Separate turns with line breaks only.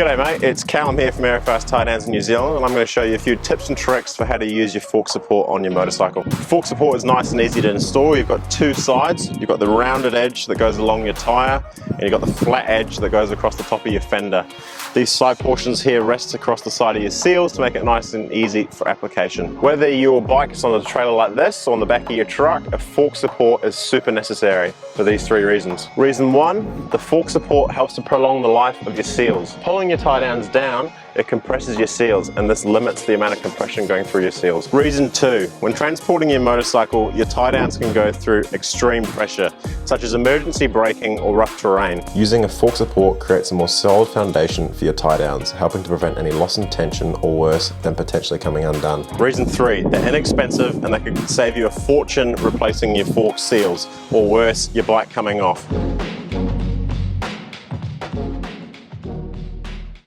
G'day mate, it's Callum here from Aerofast Tiedowns in New Zealand, and I'm going to show you a few tips and tricks for how to use your fork support on your motorcycle. Fork support is nice and easy to install. You've got two sides. You've got the rounded edge that goes along your tyre, and you've got the flat edge that goes across the top of your fender. These side portions here rest across the side of your seals to make it nice and easy for application. Whether your bike is on a trailer like this or on the back of your truck, a fork support is super necessary for these three reasons. Reason one, the fork support helps to prolong the life of your seals. Pulling your tie downs down, it compresses your seals, and this limits the amount of compression going through your seals. Reason two, when transporting your motorcycle, your tie downs can go through extreme pressure, such as emergency braking or rough terrain. Using a fork support creates a more solid foundation for your tie downs, helping to prevent any loss in tension or worse, than potentially coming undone. Reason three, they're inexpensive and they can save you a fortune replacing your fork seals, or worse, your bike coming off.